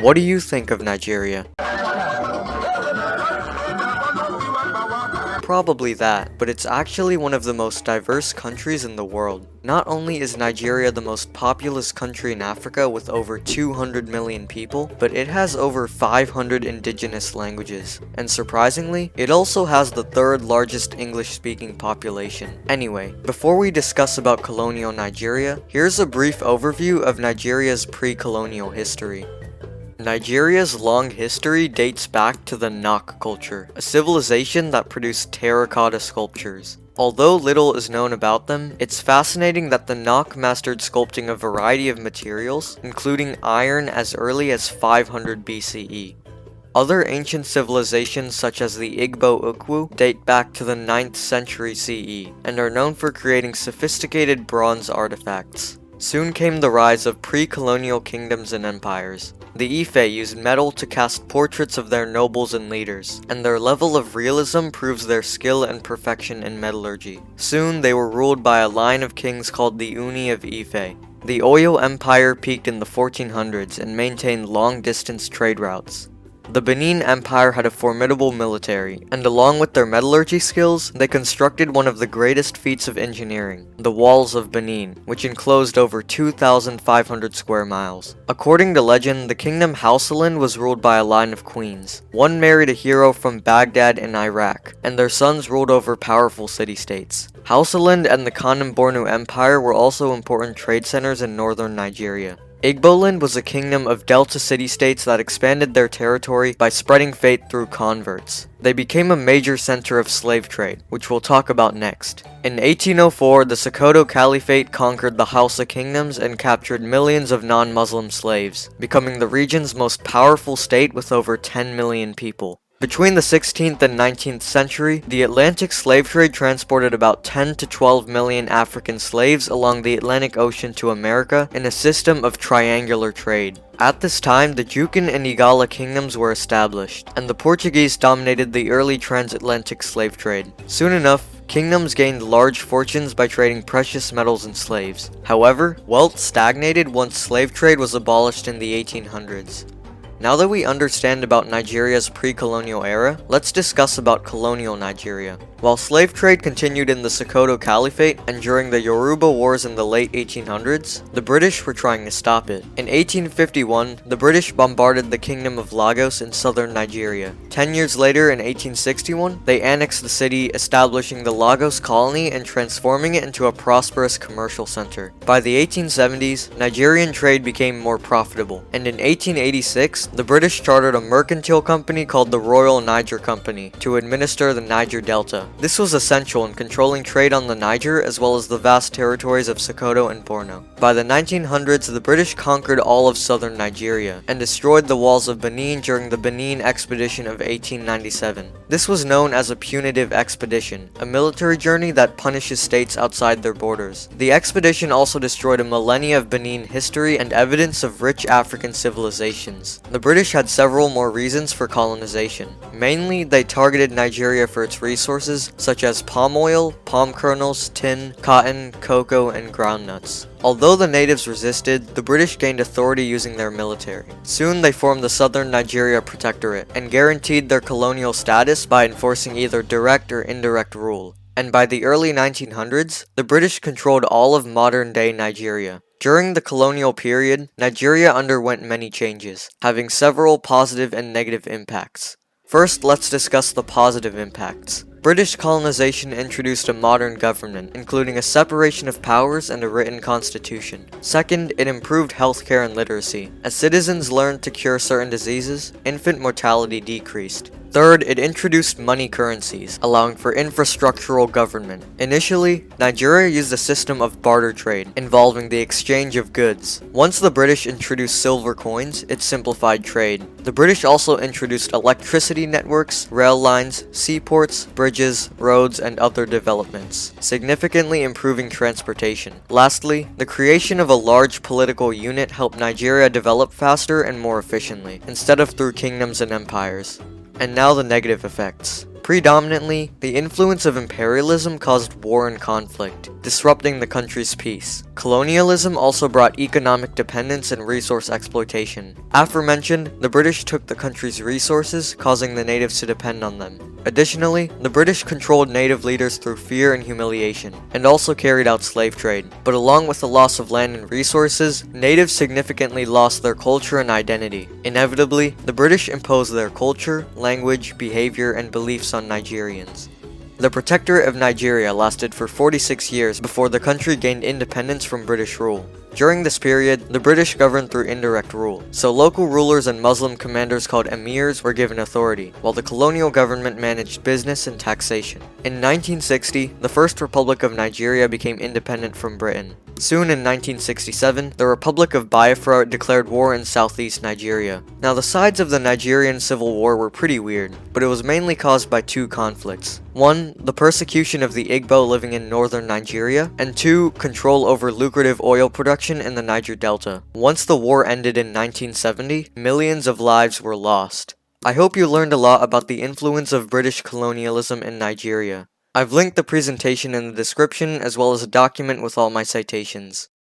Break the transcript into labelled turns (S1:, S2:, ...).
S1: What do you think of Nigeria? Probably that, but it's actually one of the most diverse countries in the world. Not only is Nigeria the most populous country in Africa with over 200 million people, but it has over 500 indigenous languages. And surprisingly, it also has the third largest English-speaking population. Anyway, before we discuss about colonial Nigeria, here's a brief overview of Nigeria's pre-colonial history. Nigeria's long history dates back to the Nok culture, a civilization that produced terracotta sculptures. Although little is known about them, it's fascinating that the Nok mastered sculpting a variety of materials, including iron as early as 500 BCE. Other ancient civilizations such as the Igbo Ukwu date back to the 9th century CE, and are known for creating sophisticated bronze artifacts. Soon came the rise of pre-colonial kingdoms and empires. The Ife used metal to cast portraits of their nobles and leaders, and their level of realism proves their skill and perfection in metallurgy. Soon they were ruled by a line of kings called the Uni of Ife. The Oyo Empire peaked in the 1400s and maintained long-distance trade routes. The Benin Empire had a formidable military, and along with their metallurgy skills, they constructed one of the greatest feats of engineering, the Walls of Benin, which enclosed over 2,500 square miles. According to legend, the kingdom Hausaland was ruled by a line of queens. One married a hero from Baghdad in Iraq, and their sons ruled over powerful city-states. Hausaland and the Kanem Bornu Empire were also important trade centers in northern Nigeria. Igboland was a kingdom of delta city-states that expanded their territory by spreading faith through converts. They became a major center of slave trade, which we'll talk about next. In 1804, the Sokoto Caliphate conquered the Hausa kingdoms and captured millions of non-Muslim slaves, becoming the region's most powerful state with over 10 million people. Between the 16th and 19th century, the Atlantic slave trade transported about 10 to 12 million African slaves along the Atlantic Ocean to America in a system of triangular trade. At this time, the Jukan and Igala kingdoms were established, and the Portuguese dominated the early transatlantic slave trade. Soon enough, kingdoms gained large fortunes by trading precious metals and slaves. However, wealth stagnated once slave trade was abolished in the 1800s. Now that we understand about Nigeria's pre-colonial era, let's discuss about colonial Nigeria. While slave trade continued in the Sokoto Caliphate and during the Yoruba Wars in the late 1800s, the British were trying to stop it. In 1851, the British bombarded the Kingdom of Lagos in southern Nigeria. 10 years later, in 1861, they annexed the city, establishing the Lagos colony and transforming it into a prosperous commercial center. By the 1870s, Nigerian trade became more profitable, and in 1886, the British chartered a mercantile company called the Royal Niger Company to administer the Niger Delta. This was essential in controlling trade on the Niger as well as the vast territories of Sokoto and Borno. By the 1900s, the British conquered all of southern Nigeria and destroyed the walls of Benin during the Benin Expedition of 1897. This was known as a punitive expedition, a military journey that punishes states outside their borders. The expedition also destroyed a millennia of Benin history and evidence of rich African civilizations. The British had several more reasons for colonization. Mainly, they targeted Nigeria for its resources such as palm oil, palm kernels, tin, cotton, cocoa, and groundnuts. Although the natives resisted, the British gained authority using their military. Soon they formed the Southern Nigeria Protectorate and guaranteed their colonial status by enforcing either direct or indirect rule. And by the early 1900s, the British controlled all of modern-day Nigeria. During the colonial period, Nigeria underwent many changes, having several positive and negative impacts. First, let's discuss the positive impacts. British colonization introduced a modern government, including a separation of powers and a written constitution. Second, it improved healthcare and literacy. As citizens learned to cure certain diseases, infant mortality decreased. Third, it introduced money currencies, allowing for infrastructural government. Initially, Nigeria used a system of barter trade, involving the exchange of goods. Once the British introduced silver coins, it simplified trade. The British also introduced electricity networks, rail lines, seaports, bridges, roads, and other developments, significantly improving transportation. Lastly, the creation of a large political unit helped Nigeria develop faster and more efficiently, instead of through kingdoms and empires. And now the negative effects. Predominantly, the influence of imperialism caused war and conflict, disrupting the country's peace. Colonialism also brought economic dependence and resource exploitation. Aforementioned, the British took the country's resources, causing the natives to depend on them. Additionally, the British controlled native leaders through fear and humiliation, and also carried out slave trade. But along with the loss of land and resources, natives significantly lost their culture and identity. Inevitably, the British imposed their culture, language, behavior, and beliefs on Nigerians. The Protectorate of Nigeria lasted for 46 years before the country gained independence from British rule. During this period, the British governed through indirect rule, so local rulers and Muslim commanders called emirs were given authority, while the colonial government managed business and taxation. In 1960, the First Republic of Nigeria became independent from Britain. Soon in 1967, the Republic of Biafra declared war in southeast Nigeria. Now the sides of the Nigerian Civil War were pretty weird, but it was mainly caused by two conflicts. One, the persecution of the Igbo living in northern Nigeria, and two, control over lucrative oil production in the Niger Delta. Once the war ended in 1970, millions of lives were lost. I hope you learned a lot about the influence of British colonialism in Nigeria. I've linked the presentation in the description as well as a document with all my citations.